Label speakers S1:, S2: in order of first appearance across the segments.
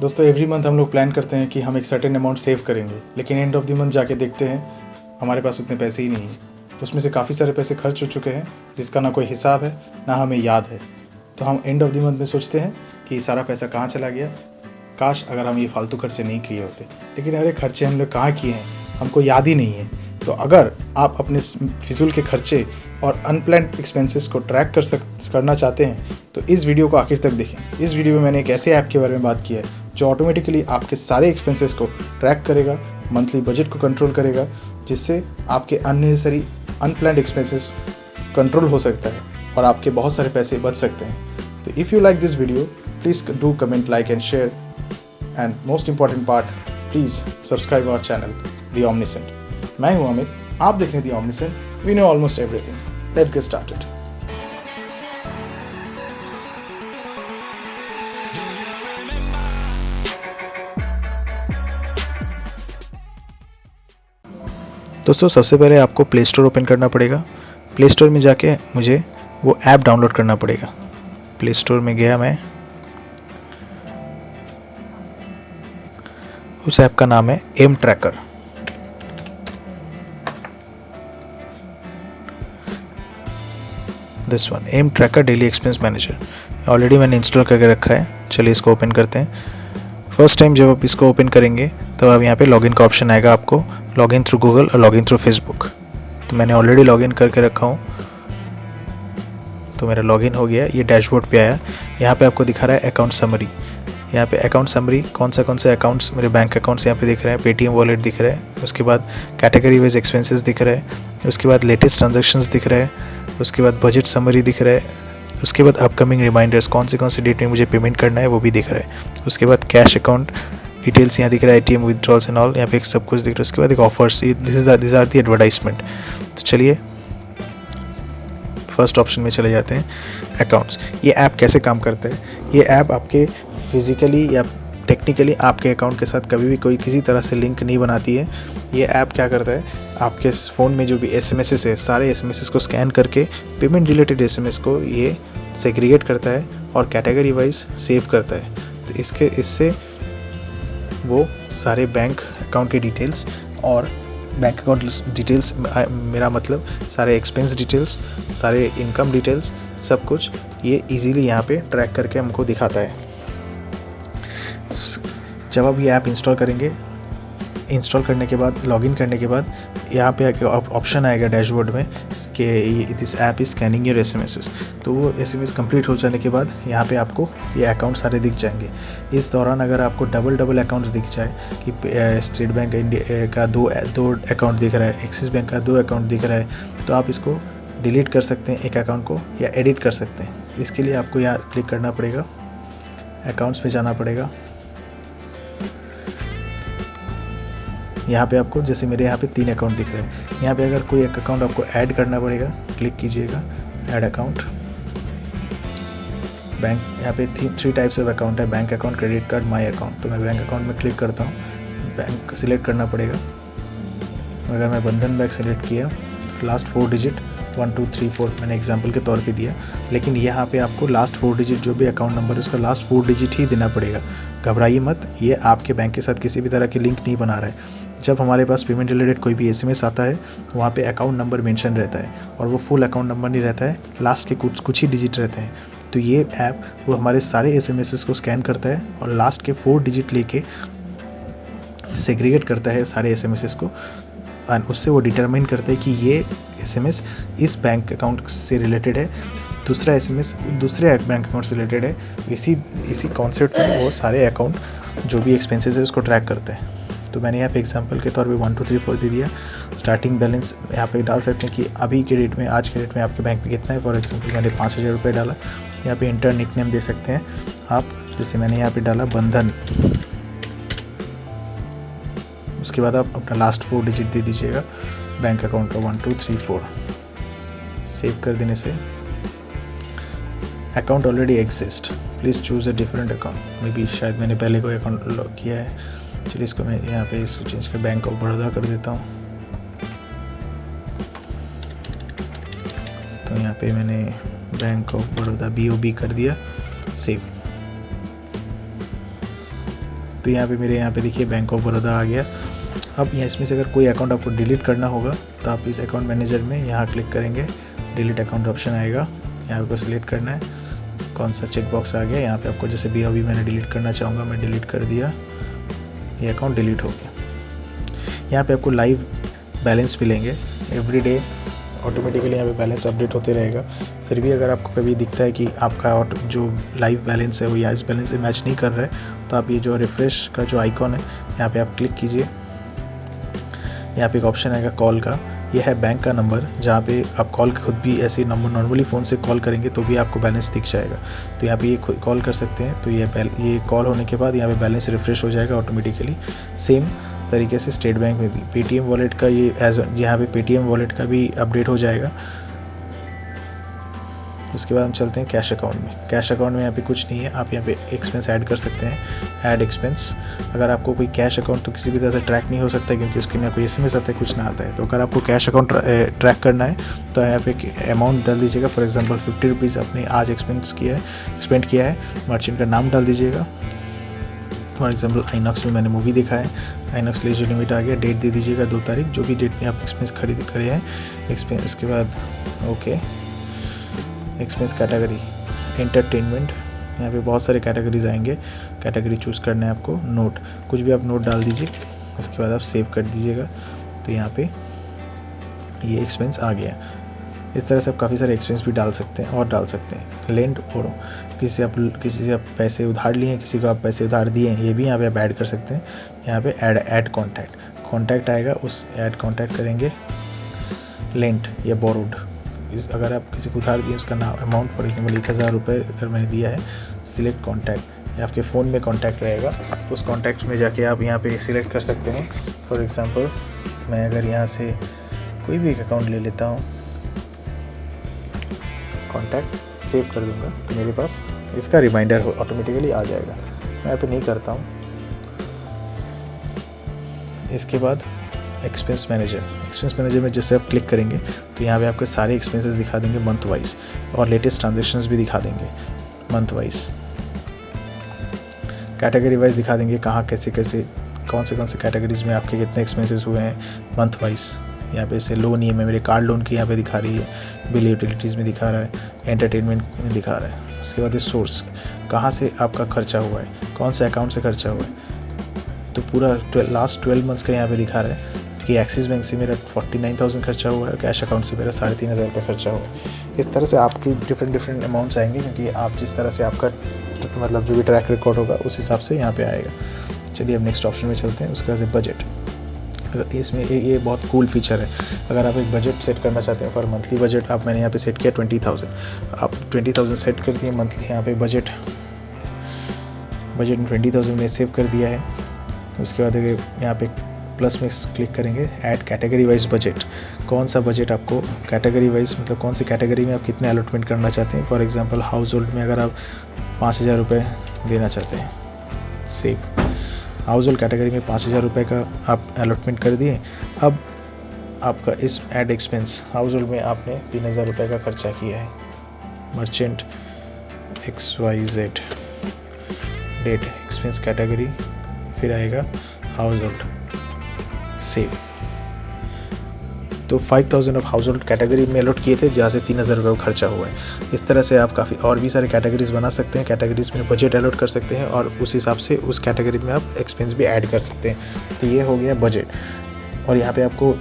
S1: दोस्तों every month हम लोग प्लान करते हैं कि हम एक सर्टेन अमाउंट सेव करेंगे, लेकिन एंड ऑफ द मंथ जाके देखते हैं हमारे पास उतने पैसे ही नहीं हैं। तो उसमें से काफ़ी सारे पैसे खर्च हो चुके हैं जिसका ना कोई हिसाब है ना हमें याद है। तो हम एंड ऑफ द मंथ में सोचते हैं कि सारा पैसा कहाँ चला गया, काश अगर हम ये फालतू खर्चे नहीं किए होते। लेकिन अरे खर्चे हम लोग कहाँ किए हैं हमको याद ही नहीं है। तो अगर आप अपने फिजूल के खर्चे और अनप्लान्ड एक्सपेंसेस को ट्रैक करना चाहते हैं तो इस वीडियो को आखिर तक देखें। इस वीडियो में मैंने एक ऐसे ऐप के बारे में बात किया है जो ऑटोमेटिकली आपके सारे एक्सपेंसेस को ट्रैक करेगा, मंथली बजट को कंट्रोल करेगा, जिससे आपके अननेसेसरी अनप्लान्ड एक्सपेंसेस कंट्रोल हो सकता है और आपके बहुत सारे पैसे बच सकते हैं। तो if you like this video please do comment, like and share, and most important part, please subscribe our channel the Omniscient. मैं हूं अमित, आप देख रहे हैं the Omniscient. We know almost everything. Let's get started. दोस्तों सबसे पहले आपको प्ले स्टोर ओपन करना पड़ेगा। प्ले स्टोर में जाके मुझे वो ऐप डाउनलोड करना पड़ेगा। प्ले स्टोर में गया मैं, उस ऐप का नाम है M tracker. This one, M tracker daily expense manager. Already मैंने इंस्टॉल करके रखा है। चलिए इसको ओपन करते हैं। फर्स्ट टाइम जब आप इसको ओपन करेंगे तब आप यहाँ पे लॉगिन का ऑप्शन आएगा, आपको लॉगिन थ्रू गूगल और लॉगिन थ्रू फेसबुक। तो मैंने ऑलरेडी लॉगिन करके रखा हूँ, तो मेरा लॉगिन हो गया। ये डैशबोर्ड पे आया। यहाँ पे आपको दिखा रहा है अकाउंट समरी। यहाँ पे अकाउंट समरी कौन से अकाउंट्स मेरे बैंक अकाउंट्स यहाँ पे दिख रहे हैं। पेटीएम वॉलेट दिख रहा है, उसके बाद कैटेगरी वाइज एक्सपेंसेस दिख रहा है, उसके बाद लेटेस्ट ट्रांजेक्शन्स दिख रहा है, उसके बाद बजट समरी दिख रहा है, उसके बाद अपकमिंग रिमाइंडर्स कौन से डेट में मुझे पेमेंट करना है वो भी दिख रहा है। उसके बाद कैश अकाउंट डिटेल्स यहाँ दिख रहा है, एटीएम विथड्रॉल्स एंड ऑल, यहाँ पे सब कुछ दिख रहा है। उसके बाद एक offers, this are the advertisement. तो चलिए फर्स्ट ऑप्शन में चले जाते हैं, अकाउंट्स। ये ऐप कैसे काम करता है? ये ऐप आपके फिजिकली या टेक्निकली आपके अकाउंट के साथ कभी भी कोई किसी तरह से लिंक नहीं बनाती है। ये ऐप क्या करता है, आपके फ़ोन में जो भी एसएमएसेस है सारे एसएमएसेस को स्कैन करके पेमेंट रिलेटेड एसएमएस को ये सेग्रीगेट करता है और कैटेगरी वाइज सेव करता है। तो इससे वो सारे बैंक अकाउंट के डिटेल्स और बैंक अकाउंट डिटेल्स, मेरा मतलब सारे एक्सपेंस डिटेल्स, सारे इनकम डिटेल्स, सब कुछ ये इजीली यहाँ पे ट्रैक करके हमको दिखाता है। जब आप ये ऐप इंस्टॉल करेंगे, इंस्टॉल करने के बाद लॉगिन करने के बाद यहाँ पे ऑप्शन आएगा डैशबोर्ड में कि this app is scanning your SMSes. तो वो एसएमएस कंप्लीट हो जाने के बाद यहाँ पे आपको ये अकाउंट सारे दिख जाएंगे। इस दौरान अगर आपको डबल अकाउंट्स दिख जाए कि स्टेट बैंक इंडिया का दो अकाउंट दिख रहा है, एक्सिस बैंक का 2 अकाउंट दिख रहा है, तो आप इसको डिलीट कर सकते हैं एक अकाउंट को, या एडिट कर सकते हैं। इसके लिए आपको यहाँ क्लिक करना पड़ेगा, अकाउंट्स पे जाना पड़ेगा। यहाँ पे आपको, जैसे मेरे यहाँ पे 3 अकाउंट दिख रहे हैं, यहाँ पे अगर कोई एक अकाउंट आपको ऐड करना पड़ेगा, क्लिक कीजिएगा ऐड अकाउंट। बैंक, यहाँ पे 3 टाइप्स ऑफ अकाउंट है, bank account, credit card, my account. तो मैं बैंक अकाउंट में क्लिक करता हूँ, बैंक सिलेक्ट करना पड़ेगा। अगर मैं बंधन बैंक सेलेक्ट किया, लास्ट 4 डिजिट 1 2 3 4 मैंने एग्जांपल के तौर पे दिया, लेकिन यहाँ पे आपको लास्ट 4 डिजिट जो भी अकाउंट नंबर है उसका लास्ट 4 डिजिट ही देना पड़ेगा। घबराइए मत, ये आपके बैंक के साथ किसी भी तरह की लिंक नहीं बना रहा है। जब हमारे पास पेमेंट रिलेटेड कोई भी एसएमएस आता है वहाँ पे अकाउंट नंबर मेंशन रहता है और वो फुल अकाउंट नंबर नहीं रहता है, लास्ट के कुछ ही डिजिट रहते हैं। तो ये ऐप वो हमारे सारे एसएमएस को स्कैन करता है और लास्ट के 4 डिजिट लेके सेग्रीगेट करता है सारे एसएमएस को, और उससे वो डिटरमाइन करता है कि ये एसएमएस इस बैंक अकाउंट से रिलेटेड है, दूसरा एसएमएस दूसरे बैंक अकाउंट से रिलेटेड है। इसी कॉन्सेप्ट में वो सारे अकाउंट जो भी एक्सपेंसेस है उसको ट्रैक करते हैं। तो मैंने यहाँ पे एग्जांपल के तौर पे 1 2 3 4 दे दिया। स्टार्टिंग बैलेंस यहाँ पे डाल सकते हैं कि अभी के डेट में, आज के डेट में आपके बैंक में कितना है। फॉर एग्जांपल मैंने 5000 रुपये डाला। यहाँ पे इंटर निकनेम दे सकते हैं आप, जैसे मैंने यहाँ पे डाला बंधन। उसके बाद आप अपना लास्ट 4 डिजिट दे दीजिएगा बैंक अकाउंट का 1 2 3 4। सेव कर देने से account already exist, please choose a different account. May be शायद मैंने पहले कोई अकाउंट लॉक किया है। चलिए इसको मैं यहाँ पे इसको चेंज कर बैंक ऑफ बड़ौदा कर देता हूँ। तो यहाँ पे मैंने बैंक ऑफ बड़ौदा BOB कर दिया, सेव। तो यहाँ पे मेरे यहाँ पे देखिए बैंक ऑफ बड़ौदा आ गया। अब यहाँ इसमें से अगर कोई अकाउंट आपको डिलीट करना होगा तो आप इस अकाउंट मैनेजर में यहाँ क्लिक करेंगे, डिलीट अकाउंट ऑप्शन आएगा, यहाँ पे सिलेक्ट करना है कौन सा चेक बॉक्स आ गया। यहाँ पे आपको जैसे भी अभी मैंने डिलीट करना चाहूँगा, मैं डिलीट कर दिया, ये अकाउंट डिलीट हो गया। यहाँ पे आपको लाइव बैलेंस मिलेंगे एवरी डे, ऑटोमेटिकली यहाँ पे बैलेंस अपडेट होते रहेगा। फिर भी अगर आपको कभी दिखता है कि आपका जो लाइव बैलेंस है वो या इस बैलेंस से मैच नहीं कर रहा है, तो आप ये जो रिफ़्रेश का जो आइकॉन है यहाँ पे आप क्लिक कीजिए। यहाँ पे एक ऑप्शन आएगा कॉल का, ये है बैंक का नंबर, जहाँ पे आप कॉल खुद भी ऐसे नंबर नॉर्मली फ़ोन से कॉल करेंगे तो भी आपको बैलेंस दिख जाएगा। तो यहाँ पे ये कॉल कर सकते हैं। तो ये कॉल होने के बाद यहाँ पे बैलेंस रिफ़्रेश हो जाएगा ऑटोमेटिकली। सेम तरीके से स्टेट बैंक में भी पेटीएम वॉलेट का ये यहाँ पे पेटीएम वॉलेट का भी अपडेट हो जाएगा। उसके बाद हम चलते हैं कैश अकाउंट में। कैश अकाउंट में यहाँ पे कुछ नहीं है, आप यहाँ पे एक्सपेंस ऐड कर सकते हैं, ऐड एक्सपेंस। अगर आपको कोई कैश अकाउंट तो किसी भी तरह से ट्रैक नहीं हो सकता क्योंकि उसके ना कोई एसएमएस आता है, कुछ ना आता है। तो अगर आपको कैश अकाउंट ट्रैक करना है तो यहाँ पे अमाउंट डाल दीजिएगा। फॉर एग्जाम्पल 50 रुपीज़ आपने आज एक्सपेंड किया है, मर्चेंट का नाम डाल दीजिएगा। फॉर एग्जाम्पल आइनॉक्स में मैंने मूवी देखा है, आइनॉक्स लीजर लिमिट आ गया, डेट दे दीजिएगा 2 तारीख, जो भी डेट में आप एक्सपेंस खरीद करे हैं एक्सपेंस। उसके बाद ओके, एक्सपेंस कैटेगरी एंटरटेनमेंट, यहाँ पे बहुत सारे कैटेगरीज आएंगे, कैटेगरी चूज़ करना है आपको। नोट, कुछ भी आप नोट डाल दीजिए, उसके बाद आप सेव कर दीजिएगा। तो यहाँ पे ये एक्सपेंस आ गया। इस तरह से आप काफ़ी सारे एक्सपेंस भी डाल सकते हैं और डाल सकते हैं। लेंड बोरो, किसी से आप पैसे उधार लिए हैं, किसी को आप पैसे उधार दिए हैं, ये भी यहाँ पे आप ऐड कर सकते हैं। यहाँ पे ऐड कॉन्टैक्ट आएगा, उस ऐड कॉन्टैक्ट करेंगे। लेंट या बोरोड, अगर आप किसी को उधार दिए उसका नाम अमाउंट, फॉर एग्जाम्पल 1000 रुपये अगर मैंने दिया है, सिलेक्ट कॉन्टैक्ट, या आपके फ़ोन में कॉन्टैक्ट रहेगा, उस कॉन्टैक्ट में जाके आप यहाँ पे सिलेक्ट कर सकते हैं। फॉर एग्जाम्पल मैं अगर यहाँ से कोई भी एक अकाउंट ले लेता हूँ, कॉन्टैक्ट सेव कर दूंगा तो मेरे पास इसका रिमाइंडर ऑटोमेटिकली आ जाएगा। मैं यहाँ पे नहीं करता हूँ। इसके बाद एक्सपेंस मैनेजर में जैसे आप क्लिक करेंगे तो यहाँ पे आपके सारे एक्सपेंसेस दिखा देंगे मंथ वाइज, और लेटेस्ट ट्रांजेक्शन्स भी दिखा देंगे मंथ वाइज। कैटेगरी वाइज दिखा देंगे कहाँ कैसे कौन से कैटेगरीज में आपके कितने एक्सपेंसेस हुए हैं मंथ वाइज। यहाँ पे से लोन ही है, मेरे कार्ड लोन की यहाँ पे दिखा रही है, बिल यूटिलिटीज़ में दिखा रहा है, एंटरटेनमेंट में दिखा रहा है। उसके बाद सोर्स, कहाँ से आपका खर्चा हुआ है, कौन से अकाउंट से खर्चा हुआ है, तो पूरा लास्ट 12 मंथ्स का यहाँ पे दिखा रहा है कि एक्सिस बैंक से मेरा 49,000 खर्चा हुआ है, कैश अकाउंट से मेरा 3,500 रुपये खर्चा हुआ है। इस तरह से आपकी डिफरेंट अमाउंट्स आएंगे, क्योंकि आप जिस तरह से आपका मतलब जो भी ट्रैक रिकॉर्ड होगा उस हिसाब से यहाँ पे आएगा। चलिए अब नेक्स्ट ऑप्शन में चलते हैं। उसके बाद बजट, इसमें ये बहुत कूल फीचर है। अगर आप एक बजट सेट करना चाहते हैं फॉर मंथली बजट, मैंने यहाँ पे सेट किया 20,000, आप 20,000 सेट कर दिए मंथली। यहाँ पे बजट में 20,000 में सेव कर दिया है। उसके बाद यहाँ पे प्लस में क्लिक करेंगे, ऐड कैटेगरी वाइज बजट, कौन सा बजट आपको कैटेगरी वाइज, मतलब कौन सी कैटेगरी में आप कितने अलॉटमेंट करना चाहते हैं। फॉर एग्जांपल हाउस होल्ड में अगर आप 5,000 रुपये देना चाहते हैं, सेव हाउस होल्ड कैटेगरी में 5,000 रुपये का आप अलॉटमेंट कर दिए। अब आपका इस ऐड एक्सपेंस हाउस होल्ड में आपने 3,000 रुपये का खर्चा किया है, merchant XYZ, date expense category, फिर आएगा हाउस होल्ड, सेव। तो 5,000 ऑफ हाउस होल्ड कैटेगरी में अलॉट किए थे, जहाँ से 3,000 रुपये का खर्चा हुआ है। इस तरह से आप काफ़ी और भी सारे कैटेगरीज बना सकते हैं, कैटेगरीज में बजट अलॉट कर सकते हैं और उस हिसाब से उस कैटेगरी में आप एक्सपेंस भी ऐड कर सकते हैं। तो ये हो गया बजट। और यहाँ पे आपको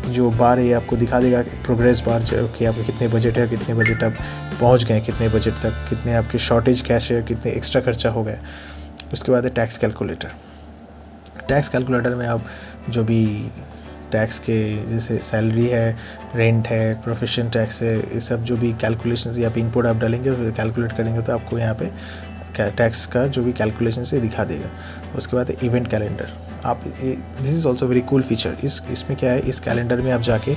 S1: जो बार है आपको दिखा देगा प्रोग्रेस बार, कि आपके कितने बजट है, कितने बजट आप पहुँच गए, कितने बजट तक, कितने आपके शॉर्टेज कैश है, कितने एक्स्ट्रा खर्चा हो गया। उसके बाद है टैक्स कैलकुलेटर में आप जो भी टैक्स के जैसे सैलरी है, रेंट है, प्रोफेशन टैक्स है, ये सब जो भी कैलकुलेशंस यहाँ पे इनपुट आप डालेंगे, फिर कैलकुलेट करेंगे तो आपको यहाँ पे टैक्स का जो भी कैलकुलेशन से दिखा देगा। उसके बाद इवेंट कैलेंडर, आप this is also very cool feature. इसमें क्या है, इस कैलेंडर में आप जाके,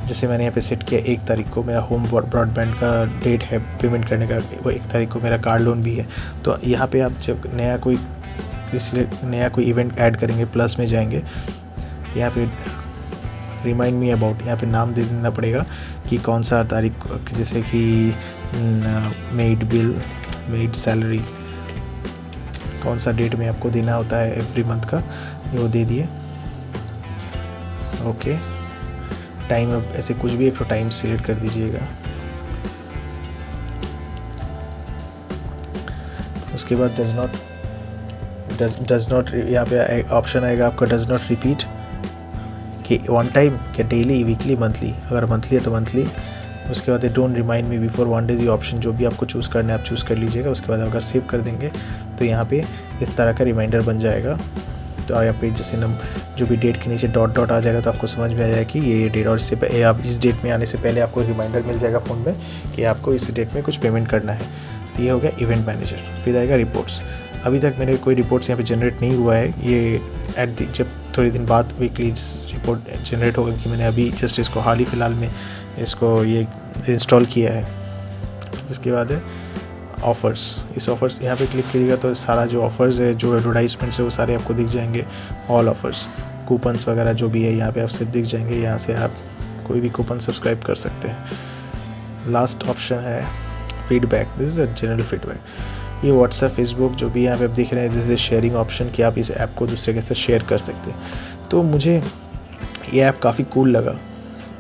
S1: जैसे मैंने यहाँ पे सेट किया 1 तारीख को मेरा होम ब्रॉडबैंड का डेट है पेमेंट करने का, वो 1 तारीख को मेरा कार्ड लोन भी है। तो यहाँ पे आप जब नया कोई इवेंट ऐड करेंगे, प्लस में जाएंगे, यहाँ पे रिमाइंड मी अबाउट, यहाँ पे नाम दे देना पड़ेगा कि कौन सा तारीख, जैसे कि मेड बिल, मेड सैलरी, कौन सा डेट में आपको देना होता है एवरी मंथ का, वो दे दिए। ओके, टाइम अब ऐसे कुछ भी एक तो टाइम सिलेक्ट कर दीजिएगा। उसके बाद डज नॉट यहाँ पे ऑप्शन आएगा आपका डज नॉट रिपीट, कि वन टाइम क्या डेली, वीकली, मंथली। अगर मंथली है तो मंथली। उसके बाद don't remind me before 1 day, ये ऑप्शन जो भी आपको चूज़ करना है आप चूज़ कर लीजिएगा। उसके बाद अगर सेव कर देंगे तो यहाँ पे इस तरह का रिमाइंडर बन जाएगा। तो यहाँ पे जैसे जो भी डेट के नीचे डॉट डॉट आ जाएगा तो आपको समझ में आ जाएगा कि ये डेट, और इससे पहले आप इस डेट में आने से पहले आपको रिमाइंडर मिल जाएगा फ़ोन में कि आपको इस डेट में कुछ पेमेंट करना है। तो ये हो गया इवेंट मैनेजर। फिर आएगा रिपोर्ट्स। अभी तक मेरे कोई रिपोर्ट्स यहाँ पे जनरेट नहीं हुआ है। ये जब थोड़े दिन बाद वीकली रिपोर्ट जनरेट होगा कि मैंने अभी जस्ट इसको हाल ही फ़िलहाल में इसको ये इंस्टॉल किया है। उसके बाद है ऑफ़र्स। इस ऑफ़र्स यहाँ पे क्लिक करिएगा तो सारा जो ऑफ़र्स है, जो एडवर्टाइजमेंट्स है वो सारे आपको दिख जाएंगे। ऑल ऑफ़र्स, कूपन्स वगैरह जो भी है यहाँ पे आप सब दिख जाएंगे। यहाँ से आप कोई भी कूपन सब्सक्राइब कर सकते हैं। लास्ट ऑप्शन है feedback. This is a general feedback. ये व्हाट्सएप, फेसबुक जो भी यहाँ पे आप दिख रहे हैं, दिस इज शेयरिंग ऑप्शन कि आप इस ऐप को दूसरे के साथ शेयर कर सकते हैं। तो मुझे ये ऐप काफ़ी कूल लगा,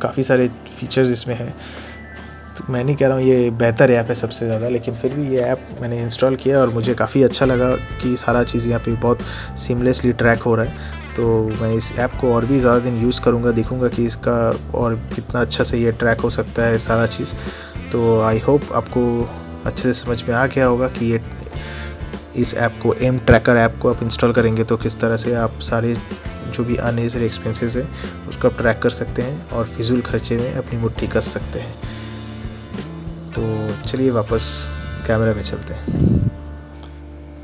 S1: काफ़ी सारे फीचर्स इसमें हैं। तो मैं नहीं कह रहा हूँ ये बेहतर ऐप है सबसे ज़्यादा, लेकिन फिर भी ये ऐप मैंने इंस्टॉल किया और मुझे काफ़ी अच्छा लगा कि सारा चीज़ यहाँ पे बहुत सीमलेसली ट्रैक हो रहा है। तो मैं इस ऐप को और भी ज़्यादा दिन यूज़ करूँगा, देखूँगा कि इसका और कितना अच्छा से ये ट्रैक हो सकता है सारा चीज़। तो आई होप आपको अच्छे से समझ में आ गया होगा कि ये इस ऐप को, एम ट्रैकर ऐप को आप इंस्टॉल करेंगे तो किस तरह से आप सारे जो भी अननेसेसरी एक्सपेंसेस है उसको आप ट्रैक कर सकते हैं और फिजूल खर्चे में अपनी मुट्ठी कस सकते हैं। तो चलिए वापस कैमरा में चलते हैं।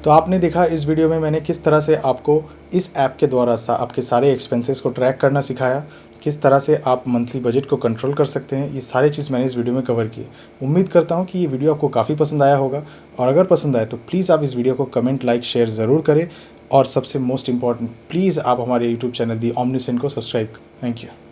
S1: तो आपने देखा इस वीडियो में मैंने किस तरह से आपको इस ऐप के द्वारा आपके सारे एक्सपेंसेस को ट्रैक करना सिखाया, किस तरह से आप मंथली बजट को कंट्रोल कर सकते हैं। ये सारी चीज़ मैंने इस वीडियो में कवर की। उम्मीद करता हूँ कि ये वीडियो आपको काफ़ी पसंद आया होगा, और अगर पसंद आए तो प्लीज़ आप इस वीडियो को कमेंट, लाइक, शेयर ज़रूर करें। और सबसे मोस्ट इम्पॉर्टेंट, प्लीज़ आप हमारे यूट्यूब चैनल दी ओमनीसेंट को सब्सक्राइब। Thank you.